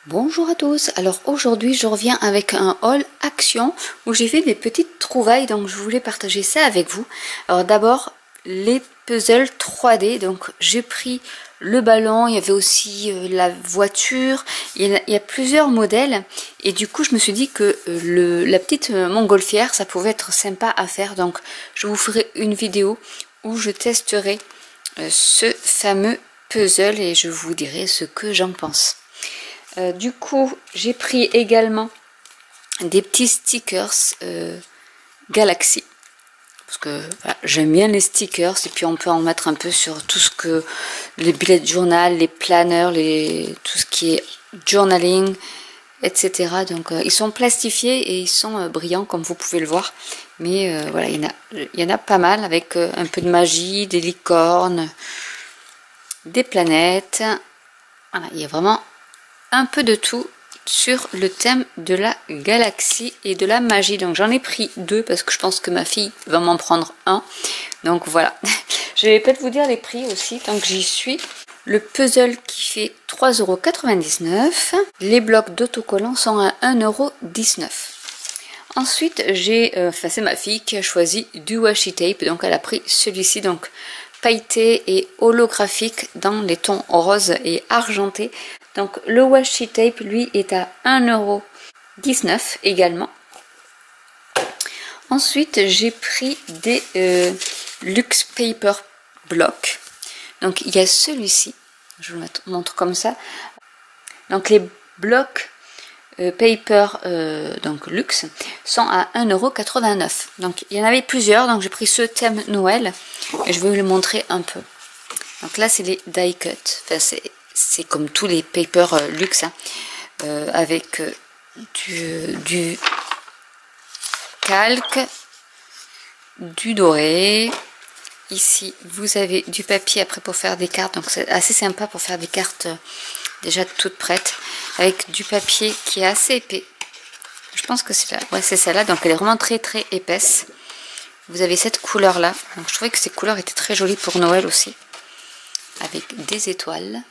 Bonjour à tous, alors aujourd'hui je reviens avec un haul action où j'ai fait des petites trouvailles, donc je voulais partager ça avec vous. Alors d'abord les puzzles 3D, donc j'ai pris le ballon, il y avait aussi la voiture, il y a plusieurs modèles et du coup je me suis dit que la petite montgolfière ça pouvait être sympa à faire, donc je vous ferai une vidéo où je testerai ce fameux puzzle et je vous dirai ce que j'en pense. Du coup, j'ai pris également des petits stickers Galaxy. Parce que voilà, j'aime bien les stickers et puis on peut en mettre un peu sur tout ce que les bullet journal, les planners, tout ce qui est journaling, etc. Donc ils sont plastifiés et ils sont brillants comme vous pouvez le voir. Mais voilà, il y en a pas mal avec un peu de magie, des licornes, des planètes. Voilà, il y a vraiment un peu de tout sur le thème de la galaxie et de la magie. Donc j'en ai pris deux parce que je pense que ma fille va m'en prendre un. Donc voilà. Je vais peut-être vous dire les prix aussi tant que j'y suis. Le puzzle qui fait 3,99 €. Les blocs d'autocollants sont à 1,19 €. Ensuite, c'est ma fille qui a choisi du washi tape. Donc elle a pris celui-ci, donc pailleté et holographique dans les tons rose et argenté. Donc le washi tape lui est à 1,19 € également. Ensuite j'ai pris des Luxe Paper Block. Donc il y a celui-ci, je vous le montre comme ça. Donc les blocs paper donc luxe sont à 1,89 €. Donc il y en avait plusieurs, donc j'ai pris ce thème Noël et je vais vous le montrer un peu. Donc là c'est les die cut, enfin, c'est comme tous les paper luxe hein, avec du calque, du doré. Ici vous avez du papier après pour faire des cartes, donc c'est assez sympa pour faire des cartes déjà toutes prêtes, avec du papier qui est assez épais. Je pense que c'est là, ouais c'est celle-là, donc elle est vraiment très épaisse. Vous avez cette couleur là, donc je trouvais que ces couleurs étaient très jolies pour Noël aussi, avec des étoiles,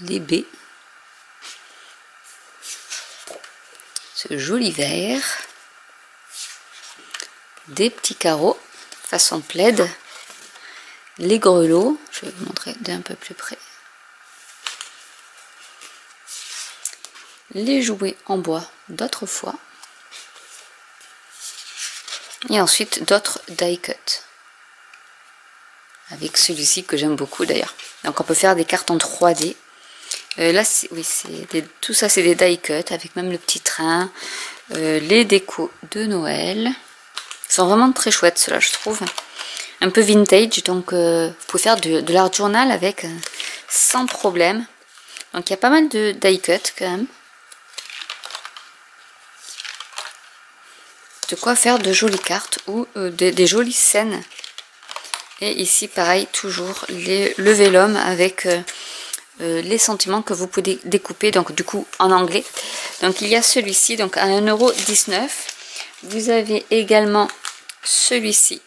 les baies, ce joli vert, des petits carreaux façon plaid, les grelots, je vais vous montrer d'un peu plus près, les jouets en bois d'autrefois, et ensuite d'autres die cut, avec celui-ci que j'aime beaucoup d'ailleurs. Donc on peut faire des cartes en 3D. Là, oui, tout ça c'est des die cut avec même le petit train, les décos de Noël. Ils sont vraiment très chouettes ceux-là, je trouve. Un peu vintage, donc vous pouvez faire de l'art journal avec sans problème. Donc il y a pas mal de die cut quand même. De quoi faire de jolies cartes ou des jolies scènes. Et ici pareil, toujours le vélum avec les sentiments que vous pouvez découper, donc du coup en anglais. Donc il y a celui-ci, donc à 1,19 €. Vous avez également celui-ci.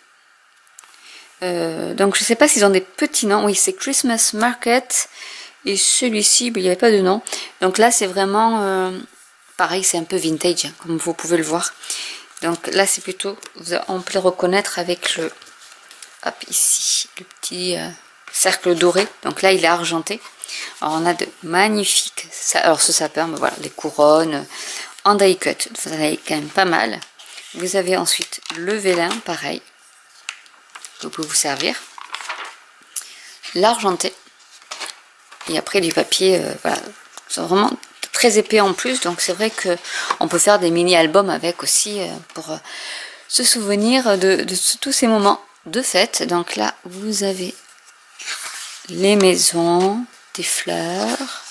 Donc je sais pas s'ils ont des petits noms. Oui, c'est Christmas Market. Et celui-ci, il n'y avait pas de nom. Donc là c'est vraiment pareil, c'est un peu vintage, hein, comme vous pouvez le voir. Donc là c'est plutôt, on peut le reconnaître avec le, hop ici, le petit cercle doré. Donc là il est argenté. Alors on a de magnifiques, alors ce sapin, ben voilà, les couronnes en die cut, vous en avez quand même pas mal. Vous avez ensuite le vélin, pareil, que peut vous servir, l'argenté, et après du papier, voilà, c'est vraiment très épais en plus, donc c'est vrai que on peut faire des mini albums avec aussi pour se souvenir de tous ces moments de fête. Donc là vous avez les maisons, des fleurs,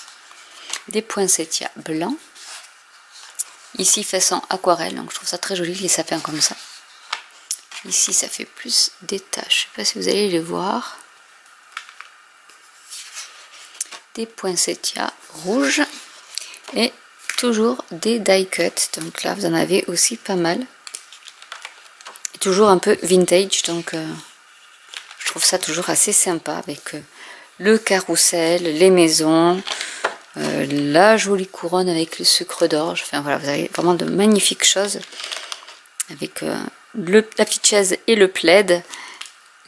des poinsettias blancs, ici façon aquarelle, donc je trouve ça très joli les sapins comme ça. Ici ça fait plus des taches, je sais pas si vous allez les voir, des poinsettias rouges et toujours des die cut, donc là vous en avez aussi pas mal, et toujours un peu vintage, donc je trouve ça toujours assez sympa avec le carrousel, les maisons, la jolie couronne avec le sucre d'orge. Enfin voilà, vous avez vraiment de magnifiques choses avec la petite chaise et le plaid.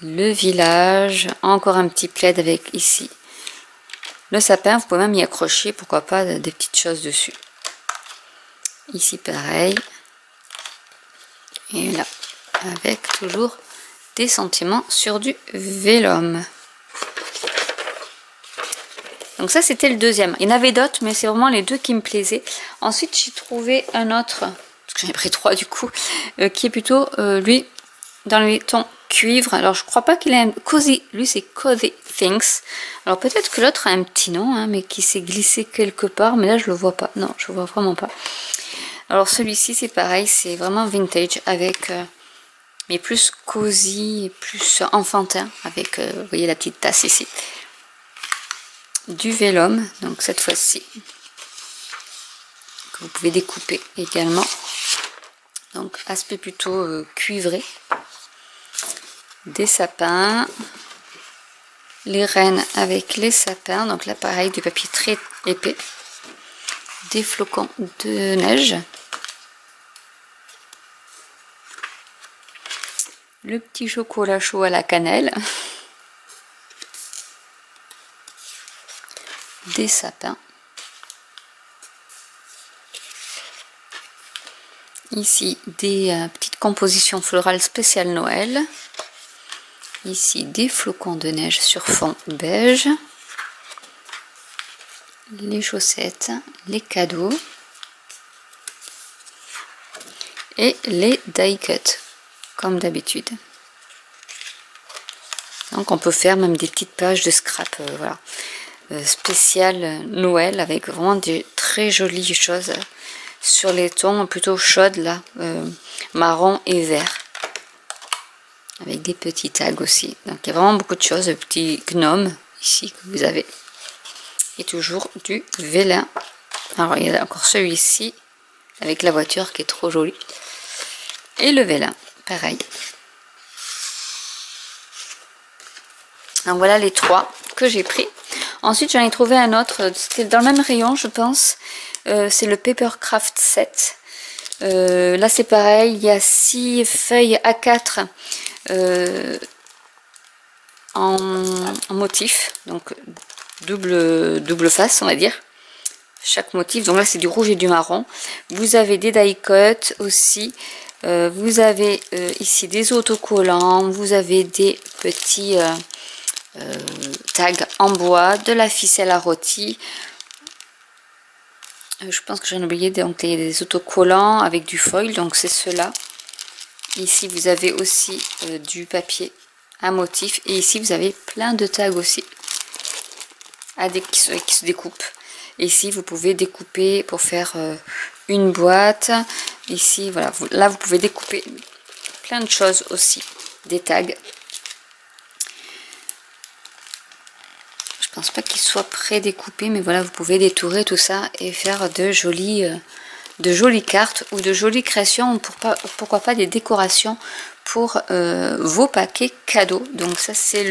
Le village, encore un petit plaid avec ici le sapin. Vous pouvez même y accrocher, pourquoi pas, des petites choses dessus. Ici pareil. Et là, avec toujours des sentiments sur du vélum. Donc ça c'était le deuxième. Il y en avait d'autres, mais c'est vraiment les deux qui me plaisaient. Ensuite j'ai trouvé un autre, parce que j'en ai pris 3 du coup, qui est plutôt lui dans les tons cuivre. Alors je crois pas qu'il ait un cozy, lui c'est Cozy Things. Alors peut-être que l'autre a un petit nom, hein, mais qui s'est glissé quelque part, mais là je le vois pas. Non, je le vois vraiment pas. Alors celui-ci c'est pareil, c'est vraiment vintage avec mais plus cosy, plus enfantin, avec vous voyez la petite tasse ici. Du vélum, donc cette fois-ci, que vous pouvez découper également. Donc aspect plutôt cuivré. Des sapins. Les rennes avec les sapins. Donc là pareil, du papier très épais. Des flocons de neige. Le petit chocolat chaud à la cannelle. Des sapins. Ici des petites compositions florales spéciales Noël. Ici des flocons de neige sur fond beige. Les chaussettes, les cadeaux. Et les die cuts, comme d'habitude. Donc on peut faire même des petites pages de scrap, voilà. Spécial Noël avec vraiment des très jolies choses sur les tons plutôt chaudes là, marron et vert, avec des petits tags aussi. Donc il y a vraiment beaucoup de choses, petits gnomes ici que vous avez, et toujours du vélin. Alors il y a encore celui-ci avec la voiture qui est trop jolie, et le vélin pareil. Donc voilà les 3 que j'ai pris. Ensuite j'en ai trouvé un autre, c'était dans le même rayon je pense, c'est le Papercraft Set. Là c'est pareil, il y a 6 feuilles A4 en motif, donc double face on va dire, chaque motif. Donc là c'est du rouge et du marron. Vous avez des die cuts aussi, vous avez ici des autocollants, vous avez des petits tags en bois, de la ficelle à rôti. Je pense que j'en ai oublié, donc des autocollants avec du foil, donc c'est cela. Ici vous avez aussi du papier à motif, et ici vous avez plein de tags aussi qui se découpent. Et ici vous pouvez découper pour faire une boîte. Ici voilà, là vous pouvez découper plein de choses aussi, des tags. Je pense pas qu'il soit pré-découpé, mais voilà, vous pouvez détourer tout ça et faire de jolies cartes ou de jolies créations, pourquoi pas des décorations pour vos paquets cadeaux. Donc ça c'est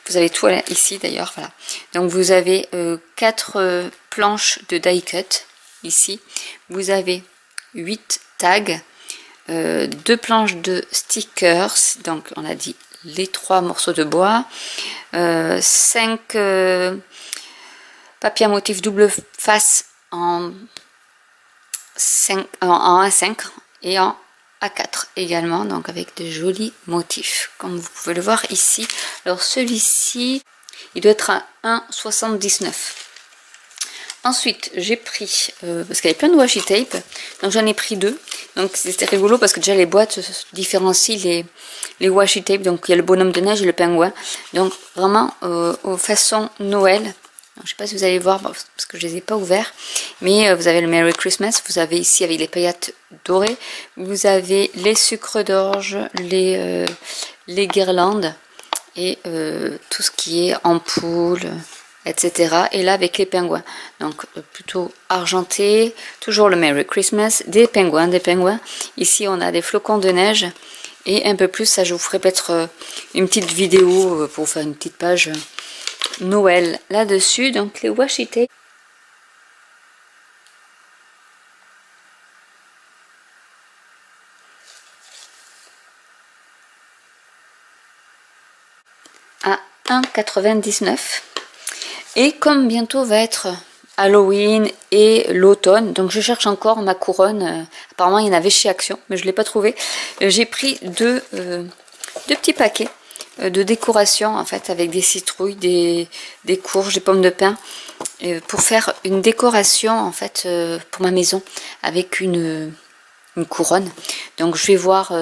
vous avez tout ici d'ailleurs, voilà. Donc vous avez 4 planches de die cut ici, vous avez 8 tags, 2 planches de stickers, donc on a dit les 3 morceaux de bois, 5 papiers à motif double face en A5 et en A4 également, donc avec de jolis motifs comme vous pouvez le voir ici. Alors celui-ci il doit être à 1,79. Ensuite j'ai pris, parce qu'il y avait plein de washi tape, donc j'en ai pris 2. Donc c'était rigolo parce que déjà les boîtes différencient les washi tape. Donc il y a le bonhomme de neige et le pingouin. Donc vraiment aux façons Noël. Donc, je ne sais pas si vous allez voir parce que je ne les ai pas ouverts. Mais vous avez le Merry Christmas. Vous avez ici avec les paillettes dorées. Vous avez les sucres d'orge, les guirlandes et tout ce qui est ampoule, etc. Et là avec les pingouins, donc plutôt argenté, toujours le Merry Christmas, des pingouins. Ici on a des flocons de neige et un peu plus, ça je vous ferai peut-être une petite vidéo pour faire une petite page Noël là-dessus. Donc les washi tape. À 1,99 €. Et comme bientôt va être Halloween et l'automne, donc je cherche encore ma couronne. Apparemment il y en avait chez Action, mais je ne l'ai pas trouvé. J'ai pris deux petits paquets de décoration en fait, avec des citrouilles, des courges, des pommes de pin, pour faire une décoration en fait pour ma maison avec une couronne. Donc je vais voir,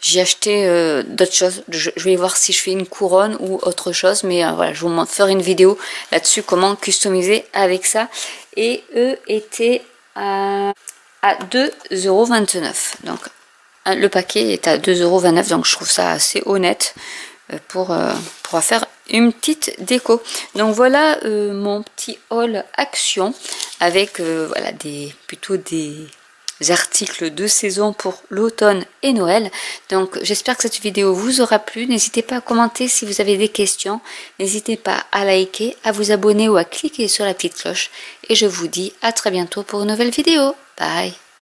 j'ai acheté d'autres choses, je vais voir si je fais une couronne ou autre chose, mais voilà, je vous ferai une vidéo là-dessus comment customiser avec ça. Et eux étaient à 2,29 €. Donc le paquet est à 2,29 €, donc je trouve ça assez honnête pour faire une petite déco. Donc voilà mon petit haul Action avec voilà, plutôt des articles de saison pour l'automne et Noël. Donc j'espère que cette vidéo vous aura plu. N'hésitez pas à commenter si vous avez des questions. N'hésitez pas à liker, à vous abonner ou à cliquer sur la petite cloche. Et je vous dis à très bientôt pour une nouvelle vidéo. Bye!